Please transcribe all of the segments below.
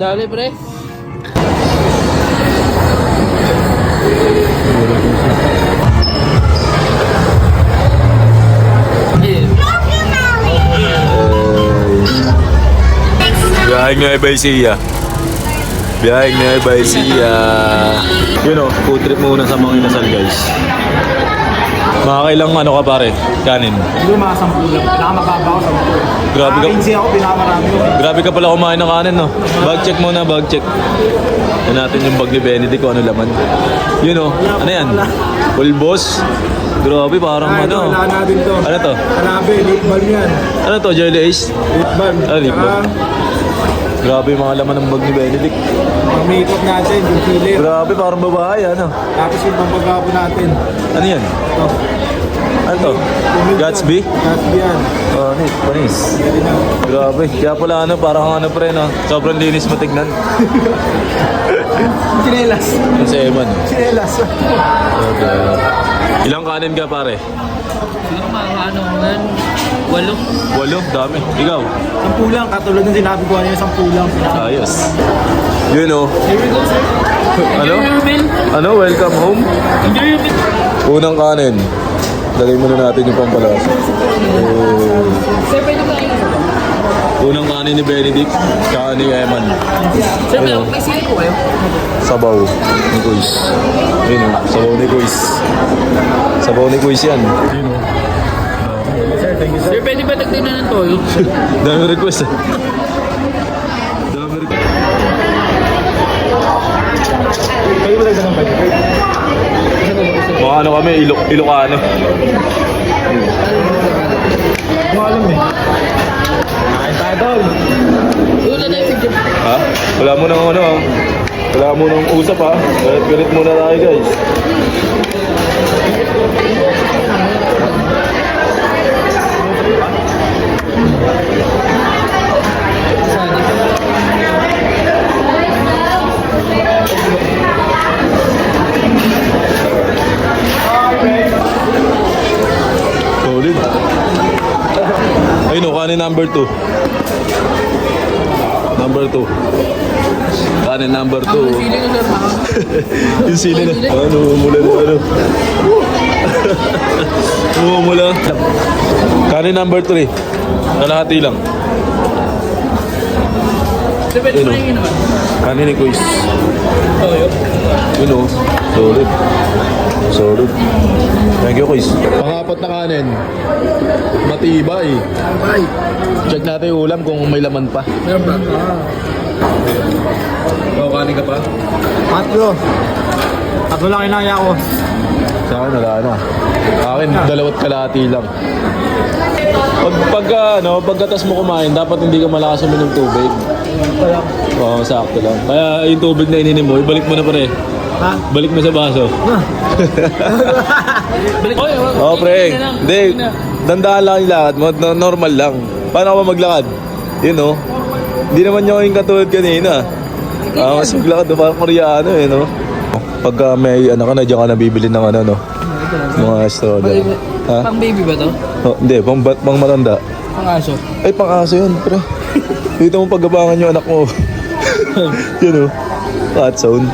Dali, pre. Biyaheng Nueva Ecija. Biyaheng Nueva Ecija. Yun o, food trip muna sa mga inasal guys. Makakailang ano ka pare? Kanin. Hindi makasampu lang. Pinakamababa ko sa motor. Grabe ka. Nakakinsi ako, pinakamarami ko. Grabe ka pala kumain ng kanin no. Bag check muna, bag check. Yan natin yung bag ni Benedict kung ano laman. Yun o, ano yan? Pulbos. Grabe parang Ay, ano. wala natin to. Ano to? Hanabi, lip balm yan. Ano to? Jelly Ace? Lip balm. Ah, lip balm. Grabe yung mga laman ng bag ni Benedict. Ang makeup natin, yung filler. Grabe parang babae ano. Tapos yung pampagapo natin. Ano yan? Ito. Ano to? Gatsby? Gatsby yan. Oh, neat. Panis. Yan na. Grabe. Kaya pala ano, parang ano pre no. Sobrang linis matignan. Chinelas. Yung si Eman. Chinelas. Okay. Ilang kanin ka pare? Siguro mga ano man. 8. 8? Dami. Ikaw? 10 lang, katulad ng sinabi ko kanina, 10 lang. Ayos. Yun oh. Here we go, sir. Ano? Enjoy your meal. Ano? Welcome home? Enjoy your meal. Unang kanin. Lagay muna natin yung pampalasa. Sir, pwede ba kayo? Unang kanin ni Benedict, tsaka ni Eman. Sir, may sili po kayo? Sabaw ni Kuis. Yun oh. Sabaw ni Kuis. Sabaw ni Kuis yan. Yun oh. Sir, thank you, sir. Sir, pwede ba nagtinan ng toyo? Dami request eh. Dami request. Kayo ba tayo ng pwede? Mga ano kami, Ilocano. Hindi ko alam eh. Kain tayo doon. Una na yung picture. Ha? Wala mo nang ano ha? Wala mo nang usap ha? Galit muna tayo guys. Solid. Ayun o, kanin number 2. Number 2. Kanin number 2. Ang sili ko, sir. Yung sili na. Ano, umula na ano. Umula. Kanin number 3. Kalahati lang. Sir, pwede ba kayo naman? Kanin ni Kuis. Toyo. Yun o. Solid. Solid. Thank you, Kuis. Pangapat na kanin. Matibay. Bye. Check natin yung ulam kung may laman pa. Meron ba? Ikaw, kanin ka pa? Tatlo lang inaya ko. Sa akin, wala na. Akin, 2 kalahati lang. Pagkatas mo kumain, dapat hindi ka malakas uminom tubig. Oo, sakto lang. Kaya yung tubig na ininom mo, ibalik mo na pare. Ha? Balik mo sa baso. Balik. Oy, wag. Oo, pre. Hindi, dandaan lang yung lakad mo. Normal lang. Paano ka ba maglakad? Yun, oh. Hindi naman nyo yung katulad kanina. Mas maglakad, parang Koreano, eh, no? Pagka may ano ka na, dyan ka nabibili ng ano, no? Mga stroller. Ha? Pang baby ba to? Oh, hindi, pang matanda. Pang aso? Ay, pang aso yun, pre. Dito mo paggabangan yung anak mo. Yun, oh. Cat zone.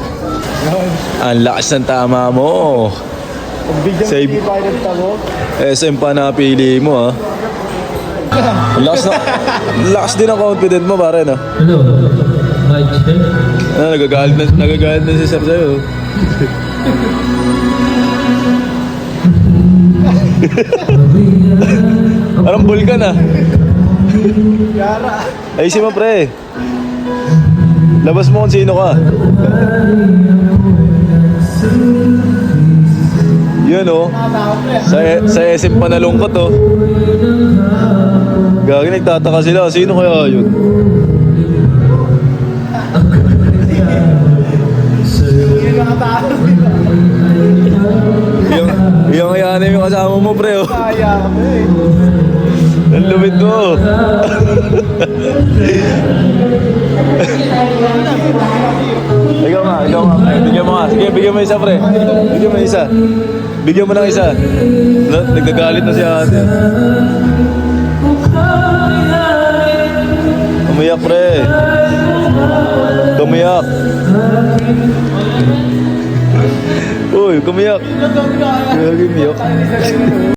Ang lakas ng tama mo. Save. SM pa napili mo, ha? Ang lakas din ang confident mo, pare, no? Hello. Mike. Nagagalit na si Sir sa'yo. Parang bulkan, ah. Ayusin mo, pre. Labas mo kung sino ka. Yun, oh. Sa SM pa nalungkot, oh. Gagi, nagtataka sila. Sino kaya yun? Yung ayanin yung kasama mo, pre, oh. Ang lumit mo. Ikaw nga. Bigyan mo nga. Sige, bigyan mo isa, pre. Bigyan mo isa. Bigyan mo ng isa. Nagagalit na si ate. Umiyak, pre. Kumiyak. Uy, kumiyak. Kumiyak.